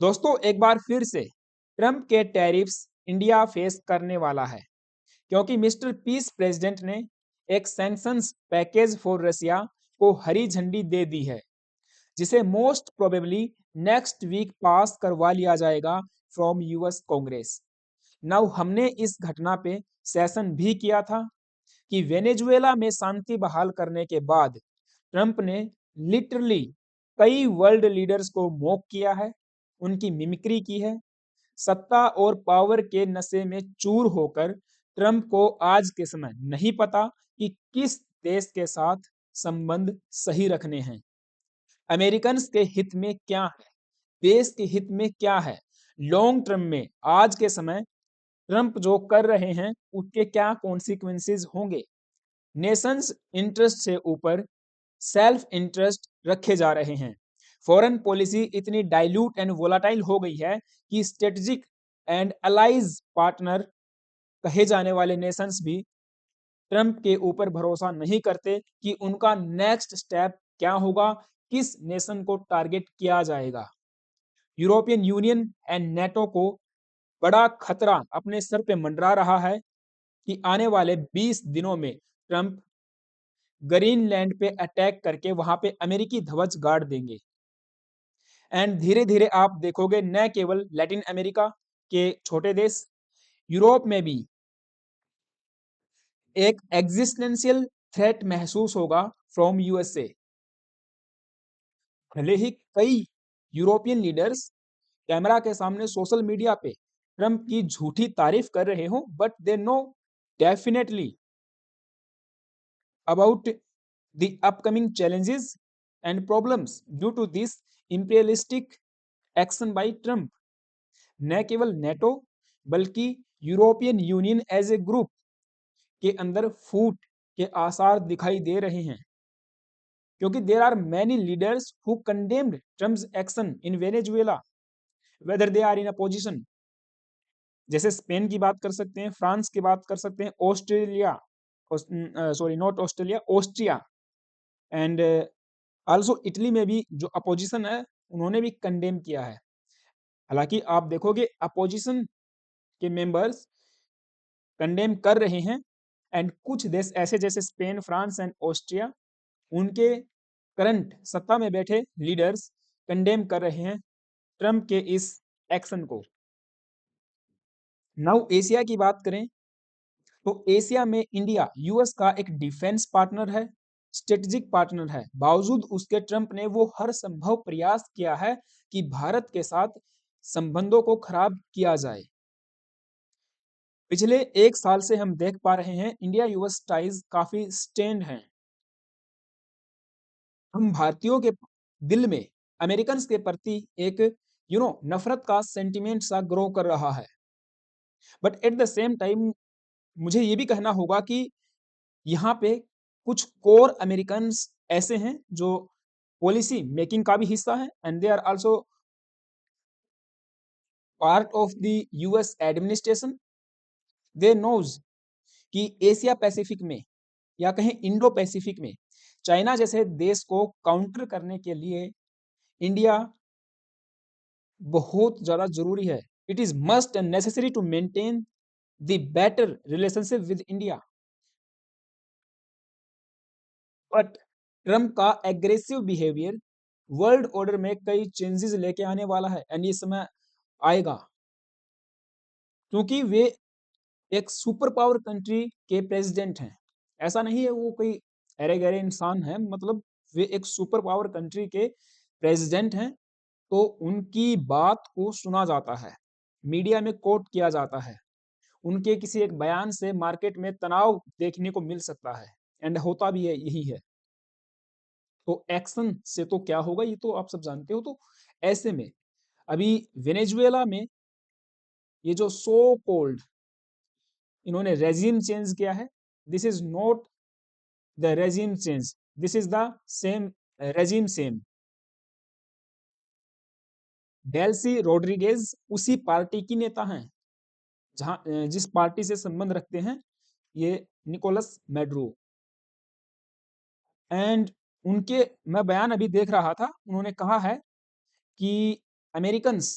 दोस्तों एक बार फिर से ट्रंप के टैरिफ्स इंडिया फेस करने वाला है क्योंकि मिस्टर पीस प्रेसिडेंट ने एक सैंक्शंस पैकेज फॉर रसिया को हरी झंडी दे दी है जिसे मोस्ट प्रोबेबली नेक्स्ट वीक पास करवा लिया जाएगा फ्रॉम यूएस कांग्रेस। नाउ हमने इस घटना पे सेशन भी किया था कि वेनेजुएला में शांति बहाल करने के बाद ट्रंप ने लिटरली कई वर्ल्ड लीडर्स को मॉक किया है, उनकी मिमिक्री की है। सत्ता और पावर के नशे में चूर होकर ट्रंप को आज के समय नहीं पता कि किस देश के साथ संबंध सही रखने हैं। अमेरिकन के हित में क्या है, देश के हित में क्या है, लॉन्ग टर्म में आज के समय ट्रंप जो कर रहे हैं उसके क्या कॉन्सिक्वेंसेस होंगे। नेशंस इंटरेस्ट से ऊपर सेल्फ इंटरेस्ट रखे जा रहे हैं। फॉरेन पॉलिसी इतनी डाइल्यूट एंड वोलाटाइल हो गई है कि स्ट्रेटेजिक एंड अलाइज पार्टनर कहे जाने वाले नेशंस भी ट्रंप के ऊपर भरोसा नहीं करते कि उनका नेक्स्ट स्टेप क्या होगा, किस नेशन को टारगेट किया जाएगा। यूरोपियन यूनियन एंड नेटो को बड़ा खतरा अपने सर पे मंडरा रहा है कि आने वाले 20 दिनों में ट्रंप ग्रीनलैंड पे अटैक करके वहां पे अमेरिकी ध्वज गाड़ देंगे। एंड धीरे धीरे आप देखोगे न केवल लैटिन अमेरिका के छोटे देश, यूरोप में भी एक एग्जिस्टेंशियल थ्रेट महसूस होगा फ्रॉम यूएसए। भले ही कई यूरोपियन लीडर्स कैमरा के सामने सोशल मीडिया पे ट्रंप की झूठी तारीफ कर रहे हो, but they know definitely about the upcoming challenges and problems due to this imperialistic action by Trump। न केवल नेटो बल्कि European Union as a group के अंदर फूट के आसार दिखाई दे रहे हैं क्योंकि there are many leaders who condemned Trump's action in Venezuela whether they are in opposition. जैसे स्पेन की बात कर सकते हैं, फ्रांस की बात कर सकते हैं, Australia, sorry not Australia, Austria and also Italy में भी जो अपोजिशन है उन्होंने भी कंडेम किया है। हालांकि आप देखोगे अपोजिशन के मेंबर्स कंडेम कर रहे हैं एंड कुछ देश ऐसे जैसे स्पेन, फ्रांस एंड ऑस्ट्रिया, उनके करंट सत्ता में बैठे लीडर्स कंडेम कर रहे हैं ट्रंप के इस एक्शन को। नाउ एशिया की बात करें तो एशिया में इंडिया यूएस का एक डिफेंस पार्टनर है, स्ट्रेटेजिक पार्टनर है। बावजूद उसके ट्रंप ने वो हर संभव प्रयास किया है कि भारत के साथ संबंधों को खराब किया जाए। पिछले एक साल से हम देख पा रहे हैं इंडिया यूएस टाइज काफी स्टेन्ड हैं। हम भारतीयों के दिल में अमेरिकन के प्रति एक नफरत का सेंटिमेंट सा ग्रो कर रहा है। But at the same time मुझे ये भी कहना होगा कि यहाँ पे कुछ कोर अमेरिकन ऐसे हैं जो पॉलिसी मेकिंग का भी हिस्सा है and they are also part of the US administration. They knows कि एशिया पैसिफिक में या कहें इंडो पैसिफिक में चाइना जैसे देश को काउंटर करने के लिए इंडिया बहुत ज्यादा जरूरी है। It is must and necessary to maintain the better relationship with India. But Trump का एग्रेसिव बिहेवियर वर्ल्ड ऑर्डर में कई चेंजेस लेके आने वाला है एंड ये समय आएगा क्योंकि वे एक सुपर पावर कंट्री के प्रेसिडेंट हैं। ऐसा नहीं है वो कोई अरे गहरे इंसान है, मतलब वे एक सुपर पावर कंट्री के प्रेसिडेंट हैं। तो उनकी बात को सुना जाता है, मीडिया में कोट किया जाता है, उनके किसी एक बयान से मार्केट में तनाव देखने को मिल सकता है एंड होता भी है, यही है। तो एक्शन से तो क्या होगा ये तो आप सब जानते हो। तो ऐसे में अभी वेनेजुएला में ये जो सो कोल्ड इन्होंने रेजिम चेंज किया है, this is not the regime change, this is the same regime same. Delsey Rodriguez उसी पार्टी की नेता हैं जहां जिस पार्टी से संबंध रखते हैं ये निकोलस मेडरो। एंड उनके मैं बयान अभी देख रहा था, उन्होंने कहा है कि अमेरिकन्स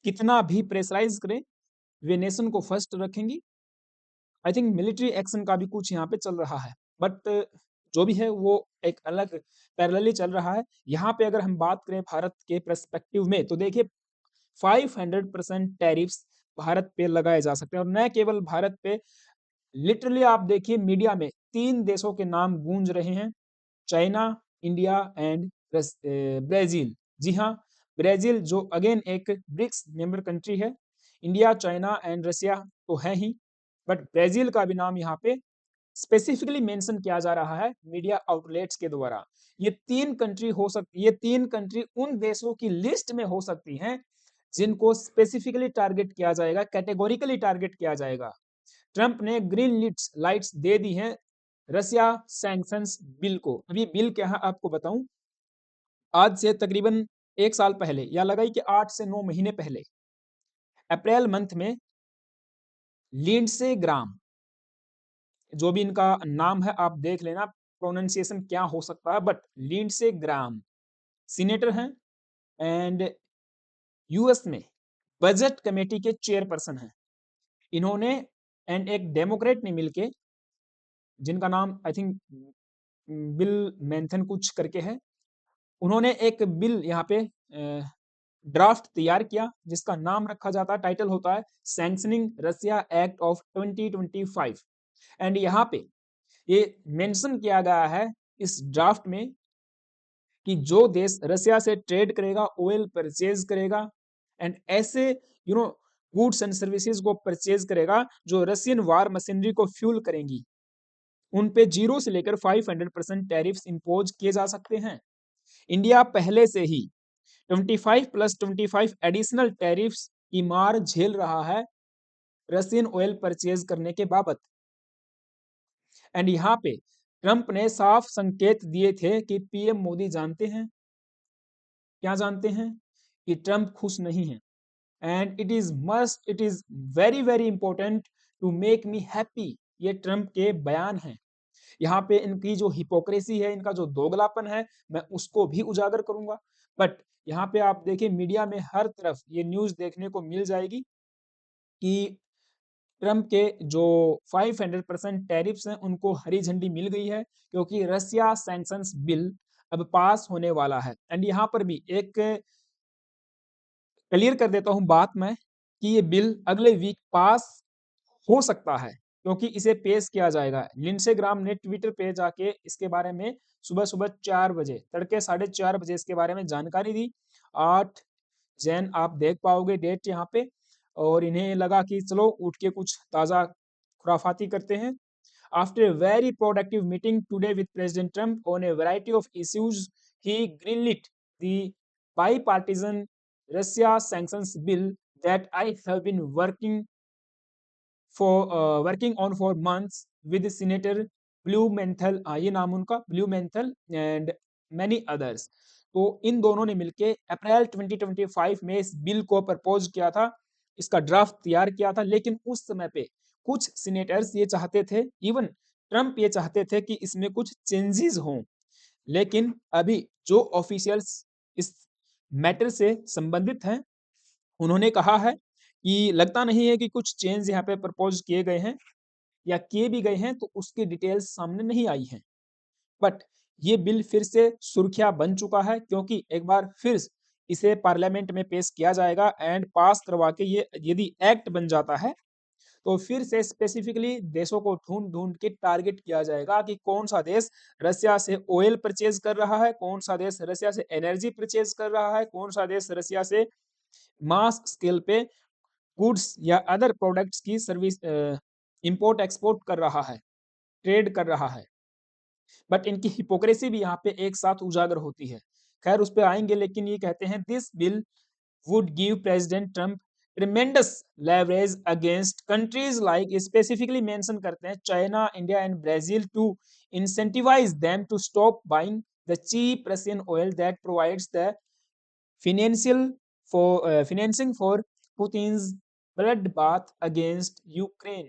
कितना भी प्रेशराइज करें, वे नेशन को फर्स्ट रखेंगी। आई थिंक मिलिट्री एक्शन का भी कुछ यहाँ पे चल रहा है, बट जो भी है वो एक अलग पैरेलली चल रहा है। यहाँ पे अगर हम बात करें भारत के पर्सपेक्टिव में, तो देखिए 500% टैरिफ्स भारत पे लगाए जा सकते हैं, और न केवल भारत पे, लिटरली आप देखिए मीडिया में 3 देशों के नाम गूंज रहे हैं, चाइना, इंडिया एंड ब्राज़ील। जी हाँ, ब्राज़ील जो अगेन एक ब्रिक्स मेंबर कंट्री है। इंडिया, चाइना एंड रसिया तो है ही, बट ब्राज़ील का भी नाम यहाँ पे स्पेसिफिकली मेंशन किया जा रहा है मीडिया आउटलेट्स के द्वारा। ये 3 कंट्री उन देशों की लिस्ट में हो सकती हैं, जिनको स्पेसिफिकली टारगेट किया जाएगा, कैटेगोरिकली टारगेट किया जाएगा। ट्रंप ने ग्रीन लाइट्स दे दी हैं रसिया सैंक्शंस बिल को। अभी बिल क्या है आपको बताऊं, आज से तकरीबन 1 साल पहले, या लगाई कि 8 से 9 महीने पहले, अप्रैल मंथ में लिंडसे ग्राम, जो भी इनका नाम है आप देख लेना प्रोनाउंसिएशन क्या हो सकता है, बट लिंडसे ग्राम सीनेटर हैं एंड यूएस में बजट कमेटी के चेयरपर्सन हैं। इन्होंने एंड एक डेमोक्रेट ने मिलके, जिनका नाम आई थिंक बिल मैंथन कुछ करके है, उन्होंने एक बिल यहाँ पे ड्राफ्ट तैयार किया, जिसका नाम रखा जाता है, टाइटल होता है sanctioning Russia act of 2025। And यहाँ पे ये मेंशन किया गया है इस ड्राफ्ट में कि जो देश रसिया से ट्रेड करेगा, ऑयल परचेज करेगा एंड ऐसे गुड्स एंड सर्विसेज को परचेज करेगा जो रशियन वार मशीनरी को फ्यूल करेंगी, उन पे 0 से लेकर 500% टैरिफ्स इंपोज किए जा सकते हैं। इंडिया पहले से ही 25+25 एडिशनल टैरिफ्स की मार झेल रहा है रशियन ऑयल परचेज करने के बाबत। एंड यहाँ पे ट्रंप ने साफ संकेत दिए थे कि पीएम मोदी जानते हैं, क्या जानते हैं, कि ट्रंप खुश नहीं है। And it is very very important to make me happy, ये ट्रंप के बयान हैं। यहाँ पे इनकी जो हिपोक्रेसी है, इनका जो दोगलापन है, मैं उसको भी उजागर करूंगा। बट यहाँ पे आप देखिए मीडिया में हर तरफ ये न्यूज देखने को मिल जाएगी कि ट्रंप के जो 500% टैरिफ्स हैं उनको हरी झंडी मिल गई है, क्योंकि रसिया सैंक्शंस बिल अब पास होने वाला है। एंड यहाँ पर भी एक क्लियर कर देता हूँ बात मैं, कि ये बिल अगले वीक पास हो सकता है, क्योंकि इसे पेश किया जाएगा। लिंडसे ग्राम ने ट्विटर पे जाके इसके बारे में सुबह सुबह 4 बजे, तड़के 4:30 बजे इसके बारे में जानकारी दी। 8 जैन आप देख पाओगे डेट यहाँ पे, और इन्हें लगा कि चलो उठ के कुछ ताज़ा खुराफाती करते हैं। After a very productive meeting today with President Trump on a variety of issues, he greenlit the bipartisan Russia sanctions bill that I have been working on for months with Senator Blumenthal, ये नाम उनका Blumenthal and many others। तो इन दोनों ने मिलके अप्रैल 2025 में इस bill को प्रपोज किया था, इसका ड्राफ्ट तैयार किया था। लेकिन उस समय पे कुछ सीनेटर्स ये चाहते थे, इवन ट्रंप ये चाहते थे कि इसमें कुछ चेंजेस हों। लेकिन अभी जो ऑफिशियल्स इस मैटर से संबंधित हैं, उन्होंने कहा है कि लगता नहीं है कि कुछ चेंज यहाँ पे प्रपोज किए गए हैं, या किए भी गए हैं तो उसकी डिटेल्स सामने नहीं आई हैं। बट ये बिल फिर से सुर्खियां बन चुका है, क्योंकि एक बार फिर इसे पार्लियामेंट में पेश किया जाएगा एंड पास करवा के ये यदि एक्ट बन जाता है, तो फिर से स्पेसिफिकली देशों को ढूंढ ढूंढ के टारगेट किया जाएगा कि कौन सा देश रसिया से ऑयल परचेज कर रहा है, कौन सा देश रसिया से एनर्जी परचेज कर रहा है, कौन सा देश रसिया से मास स्केल पे गुड्स या अदर प्रोडक्ट्स की सर्विस इंपोर्ट एक्सपोर्ट कर रहा है, ट्रेड कर रहा है। बट इनकी हिपोक्रेसी भी यहाँ पे एक साथ उजागर होती है। खैर उस पे आएंगे, लेकिन ये कहते हैं this bill would give President Trump tremendous leverage against countries like, specifically mention करते हैं China, India and Brazil, to incentivize them to stop buying the cheap Russian oil that provides the financial financing for Putin's bloodbath against Ukraine।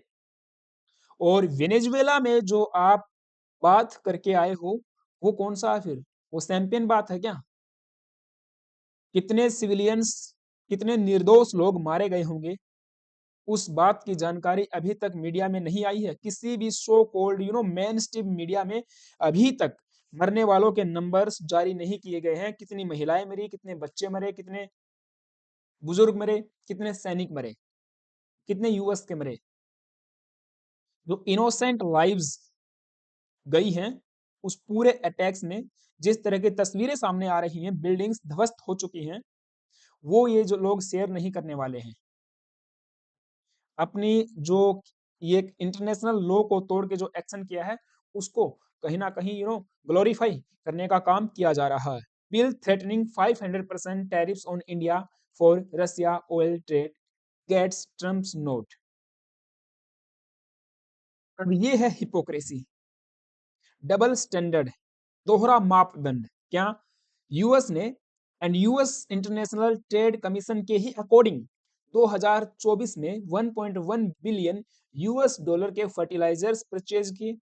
और Venezuela में जो आप बात करके आए हो, वो कौन सा है फिर? वो सैंपियन बात है क्या? कितने सिविलियंस, कितने निर्दोष लोग मारे गए होंगे, उस बात की जानकारी अभी तक मीडिया में नहीं आई है। किसी भी so called main stream media में अभी तक मरने वालों के नंबर्स जारी नहीं किए गए हैं। कितनी महिलाएं मरी, कितने बच्चे मरे, कितने बुजुर्ग मरे, कितने सैनिक मरे, कितने यूएस के मरे, जो इनोसेंट लाइव्स गई हैं उस पूरे अटैक्स में। जिस तरह की तस्वीरें सामने आ रही हैं, बिल्डिंग्स ध्वस्त हो चुकी हैं, वो ये जो लोग शेयर नहीं करने वाले हैं। अपनी जो ये इंटरनेशनल लॉ को तोड़ के जो एक्शन किया है, उसको कहीं ना कहीं ग्लोरीफाई करने का काम किया जा रहा है। Bill threatening 500% tariffs on India for Russia oil trade gets Trump's note. अब ये है हिपोक्रेसी, डबल स्टैंडर्ड, दोहरा मापदंड। क्या? यूएस ने and US international trade commission के ही अकॉर्डिंग 2024 में 1.1 बिलियन यूएस डॉलर के फर्टिलाइजर्स परचेज किए।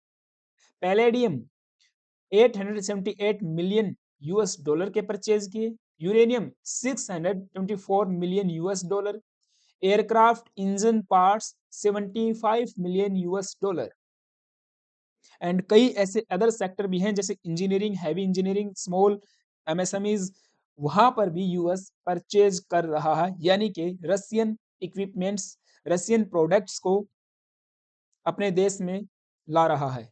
पैलेडियम 878 मिलियन यूएस डॉलर के परचेज किए। Uranium 624 million US dollar. Aircraft engine parts 75 million US dollar. And कई ऐसे अदर सेक्टर भी हैं जैसे engineering, heavy engineering, small MSMEs, वहां पर भी यूएस परचेज कर रहा है, यानी कि रशियन इक्विपमेंट्स, रशियन प्रोडक्ट्स को अपने देश में ला रहा है।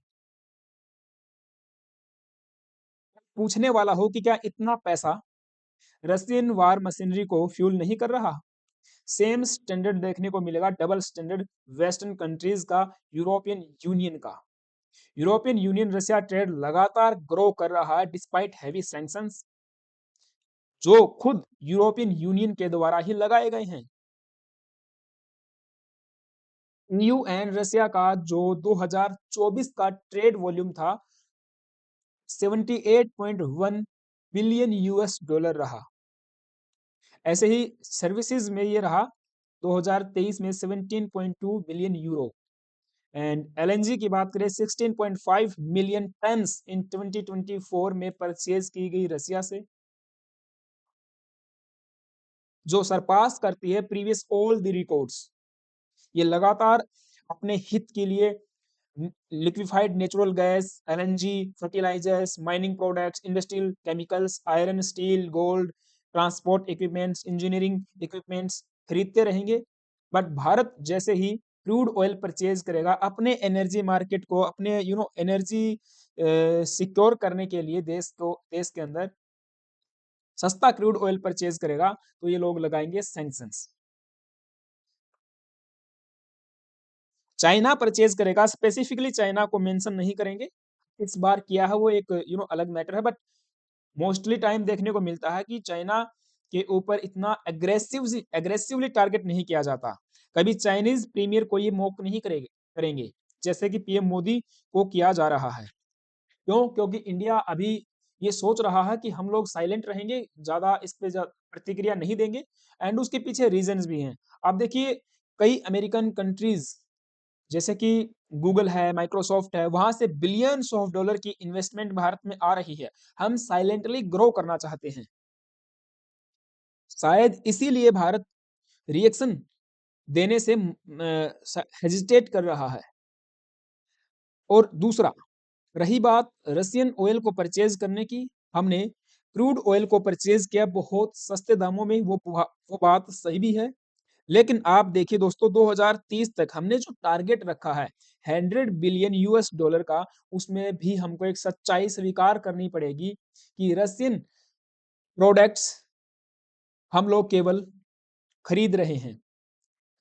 पूछने वाला हो कि क्या इतना पैसा रशियन वार मशीनरी को फ्यूल नहीं कर रहा? सेम स्टैंडर्ड देखने को मिलेगा, डबल स्टैंडर्ड वेस्टर्न कंट्रीज का, यूरोपियन यूनियन का। यूरोपियन यूनियन रशिया ट्रेड लगातार ग्रो कर रहा है डिस्पाइट हैवी सैंक्शंस, जो खुद यूरोपियन यूनियन के द्वारा ही लगाए गए हैं। ईयू एंड रशिया का जो 2024 का ट्रेड वॉल्यूम था 78.1 बिलियन यूएस डॉलर रहा। ऐसे ही सर्विसेज में ये रहा 2023 में 17.2 बिलियन यूरो। एंड एलएनजी की बात करें 16.5 मिलियन टन्स इन 2024 में परचेज की गई रशिया से, जो सरपास करती है प्रीवियस ऑल द रिकॉर्ड्स। ये लगातार अपने हित के लिए liquefied natural gas, LNG, fertilisers, mining products, industrial chemicals, iron, steel, gold, transport equipments, engineering equipments खरीदते रहेंगे। बट भारत जैसे ही क्रूड ऑयल परचेज करेगा अपने एनर्जी मार्केट को, अपने एनर्जी सिक्योर करने के लिए, देश के अंदर सस्ता क्रूड ऑयल परचेज करेगा, तो ये लोग लगाएंगे सैंक्शंस। चाइना परचेज करेगा, स्पेसिफिकली चाइना को मेंशन नहीं करेंगे, इस बार किया है वो एक अलग मैटर है। बट मोस्टली टाइम देखने को मिलता है कि चाइना के ऊपर इतना एग्रेसिवली टारगेट नहीं किया जाता। कभी चाइनीज प्रीमियर को ये मॉक नहीं करेंगे, जैसे कि पीएम मोदी को किया जा रहा है। क्यों? क्योंकि इंडिया अभी ये सोच रहा है कि हम लोग साइलेंट रहेंगे, ज्यादा इस पे प्रतिक्रिया नहीं देंगे। एंड उसके पीछे रीजंस भी हैं। आप देखिए, कई अमेरिकन कंट्रीज जैसे कि गूगल है, माइक्रोसॉफ्ट है, वहां से बिलियंस ऑफ डॉलर की इन्वेस्टमेंट भारत में आ रही है। हम साइलेंटली ग्रो करना चाहते हैं, शायद इसीलिए भारत रिएक्शन देने से हेजिटेट कर रहा है। और दूसरा, रही बात रशियन ऑयल को परचेज करने की, हमने क्रूड ऑयल को परचेज किया बहुत सस्ते दामों में, वो बात सही भी है। लेकिन आप देखिए दोस्तों, 2030 तक हमने जो टारगेट रखा है 100 बिलियन यूएस डॉलर का, उसमें भी हमको एक सच्चाई स्वीकार करनी पड़ेगी कि रशियन प्रोडक्ट्स हम लोग केवल खरीद रहे हैं,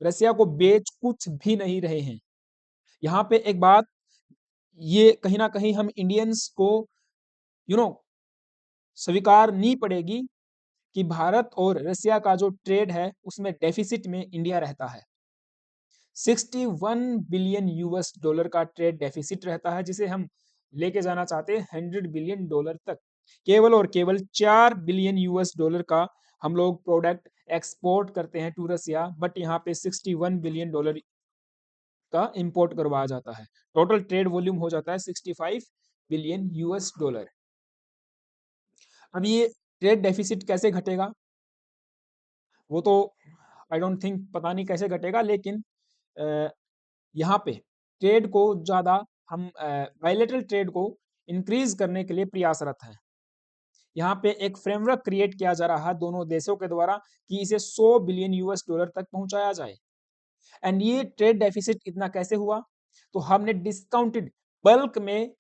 रशिया को बेच कुछ भी नहीं रहे हैं। यहाँ पे एक बात ये कहीं ना कहीं हम इंडियंस को यू नो स्वीकार नहीं पड़ेगी कि भारत और रशिया का जो ट्रेड है उसमें डेफिसिट में इंडिया रहता है। 61 बिलियन यूएस डॉलर का ट्रेड डेफिसिट रहता है, जिसे हम लेके जाना चाहते हैं 100 बिलियन डॉलर तक। केवल और केवल 4 बिलियन यूएस डॉलर का हम लोग प्रोडक्ट एक्सपोर्ट करते हैं टू रसिया, बट यहाँ पे 61 बिलियन डॉलर का इंपोर्ट करवाया जाता है। टोटल ट्रेड वॉल्यूम हो जाता है 65 बिलियन यूएस डॉलर। अब ये ट्रेड डेफिसिट कैसे घटेगा? वो तो आई डोंट थिंक, पता नहीं कैसे घटेगा, लेकिन यहाँ पे ट्रेड को ज़्यादा हम बायलैटरल ट्रेड को इंक्रीज करने के लिए प्रयासरत हैं। यहाँ पे एक फ्रेमवर्क क्रिएट किया जा रहा है दोनों देशों के द्वारा कि इसे 100 बिलियन यूएस डॉलर तक पहुंचाया जाए। एंड ये ट्रेड डेफिसिट इतना कैसे हुआ? तो हमने डिस्काउंटेड बल्क में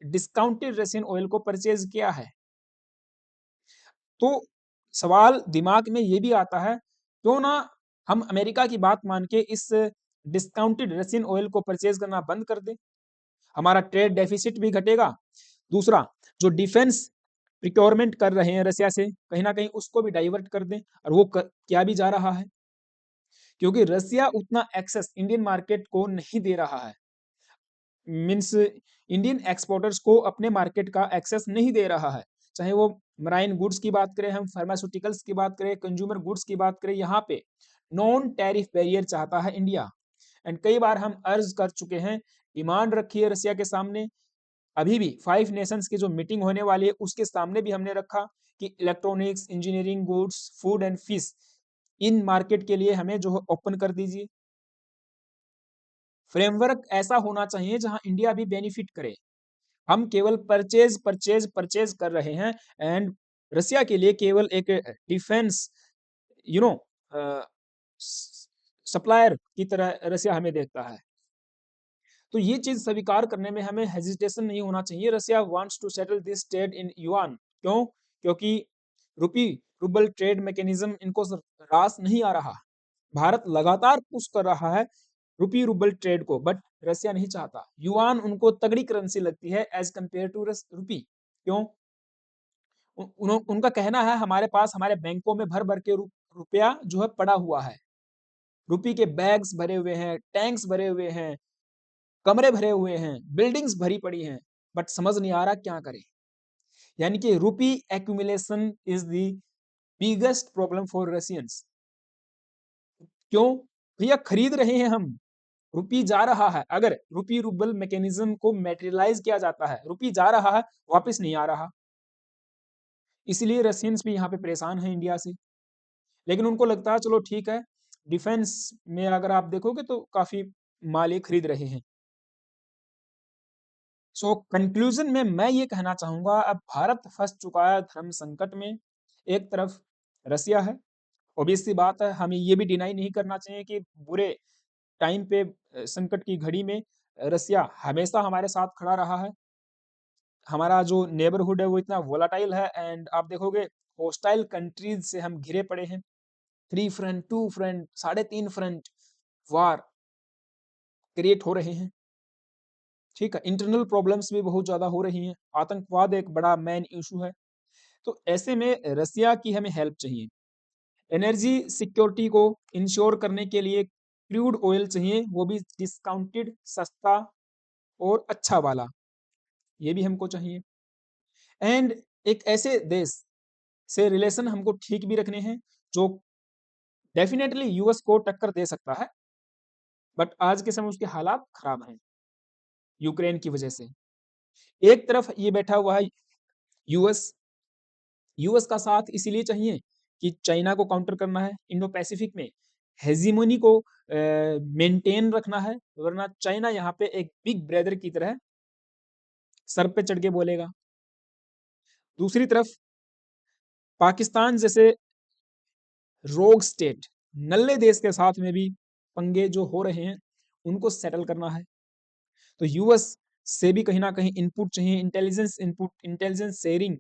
डिस्काउंटेड रशियन ऑयल को परचेज किया है। तो सवाल दिमाग में ये भी आता है, क्यों ना हम अमेरिका की बात मान के इस डिस्काउंटेड रशियन ऑयल को परचेज करना बंद कर दें, हमारा ट्रेड डेफिसिट भी घटेगा। दूसरा, जो डिफेंस प्रिक्योरमेंट कर रहे हैं रसिया से, कहीं ना कहीं उसको भी डाइवर्ट कर दें, और वो क्या भी जा रहा है, क्योंकि रसिया उतना एक्सेस इंडियन मार्केट को नहीं दे रहा है। मीन्स इंडियन एक्सपोर्टर्स को अपने मार्केट का एक्सेस नहीं दे रहा है, चाहे वो मराइन गुड्स की बात करें, हम फार्मास्यूटिकल्स की बात करें, कंज्यूमर गुड्स की बात करें, यहाँ पे नॉन टैरिफ बैरियर चाहता है इंडिया। एंड कई बार हम अर्ज कर चुके हैं, डिमांड रखी है रसिया के सामने, अभी भी 5 नेशंस की जो मीटिंग होने वाली है उसके सामने भी हमने रखा कि electronics, engineering goods, food and fish, in market के लिए हमें जो ओपन कर दीजिए। फ्रेमवर्क ऐसा होना चाहिए जहां इंडिया भी बेनिफिट करे। हम केवल परचेज परचेज परचेज कर रहे हैं, एंड रसिया के लिए केवल एक डिफेंस यू नो सप्लायर की तरह रसिया हमें देखता है। तो ये चीज स्वीकार करने में हमें हेजिटेशन नहीं होना चाहिए। Russia wants to settle this trade in yuan. क्यों? क्योंकि रुपी रूबल ट्रेड मैकेनिज्म इनको रास नहीं आ रहा। भारत लगातार पुश कर रहा है रुपी रूबल ट्रेड को, बट रसिया नहीं चाहता। युआन उनको तगड़ी करेंसी लगती है एज कंपेयर टू रुपी। क्यों? उनका कहना है हमारे पास हमारे बैंकों में भर भर के रुपया जो है पड़ा हुआ है, रुपी के बैग्स भरे हुए हैं, टैंक्स भरे हुए हैं, कमरे भरे हुए हैं, बिल्डिंग्स भरी पड़ी हैं, बट समझ नहीं आ रहा क्या करें। यानी कि rupee accumulation is the biggest problem for Russians. क्यों? भैया खरीद रहे हैं हम, रुपी जा रहा है, अगर रुपी रूबल मैकेनिज्म को मेटेरियलाइज किया जाता है, रुपी जा रहा है, वापस नहीं आ रहा। इसलिए रशियंस भी यहाँ पे परेशान है इंडिया से। लेकिन उनको लगता है चलो ठीक है, डिफेंस में अगर आप देखोगे तो काफी माल ये खरीद रहे हैं। सो कंक्लूजन में मैं ये कहना चाहूंगा, अब भारत फंस चुका है धर्म संकट में। एक तरफ रसिया है, ऑब्वियस सी बात है, हमें ये भी डिनाई नहीं करना चाहिए कि बुरे टाइम पे, संकट की घड़ी में रसिया हमेशा हमारे साथ खड़ा रहा है। हमारा जो नेबरहुड है वो इतना वोलाटाइल है, एंड आप देखोगे होस्टाइल कंट्रीज से हम घिरे पड़े हैं। 3 फ्रंट, 2 फ्रंट, 3.5 फ्रंट वार क्रिएट हो रहे हैं। ठीक है, इंटरनल प्रॉब्लम्स भी बहुत ज्यादा हो रही हैं, आतंकवाद एक बड़ा मेन इशू है। तो ऐसे में रसिया की हमें हेल्प चाहिए। एनर्जी सिक्योरिटी को इंश्योर करने के लिए क्रूड ऑयल चाहिए, वो भी डिस्काउंटेड, सस्ता और अच्छा वाला, ये भी हमको चाहिए। एंड एक ऐसे देश से रिलेशन हमको ठीक भी रखने हैं जो डेफिनेटली यूएस को टक्कर दे सकता है, बट आज के समय उसके हालात खराब हैं यूक्रेन की वजह से। एक तरफ ये बैठा हुआ है यूएस, यूएस का साथ इसीलिए चाहिए कि चाइना को काउंटर करना है, इंडो पैसिफिक में हेजिमोनी को मेंटेन रखना है, वरना चाइना यहाँ पे एक बिग ब्रदर की तरह सर पे चढ़ के बोलेगा। दूसरी तरफ पाकिस्तान जैसे रोग स्टेट, नल्ले देश के साथ में भी पंगे जो हो रहे हैं उनको सेटल करना है। तो यूएस से भी कहीं ना कहीं इनपुट चाहिए, intelligence input, intelligence sharing,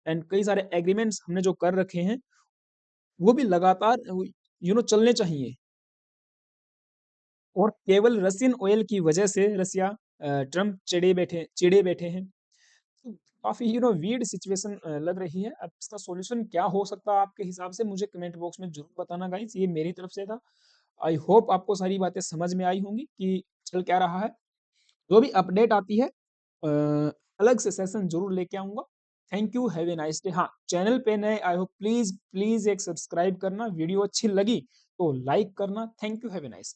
and कई सारे एग्रीमेंट्स हमने जो कर रखे हैं वो भी लगातार चलने चाहिए। और केवल रशियन ऑयल की वजह से रसिया, ट्रम्प चिड़े बैठे हैं। तो काफी वीयर्ड सिचुएशन लग रही है। अब इसका सॉल्यूशन क्या हो सकता है आपके हिसाब से, मुझे कमेंट बॉक्स में जरूर बताना गाइस। ये मेरी तरफ से था। आई होप आपको सारी बातें समझ में आई होंगी कि चल क्या रहा है। जो भी अपडेट आती है अलग से सेशन जरूर लेके आऊंगा। Thank you, have a nice day. हाँ, चैनल पे नए आए हो, प्लीज प्लीज एक सब्सक्राइब करना, वीडियो अच्छी लगी तो लाइक करना। Thank you, have a nice day.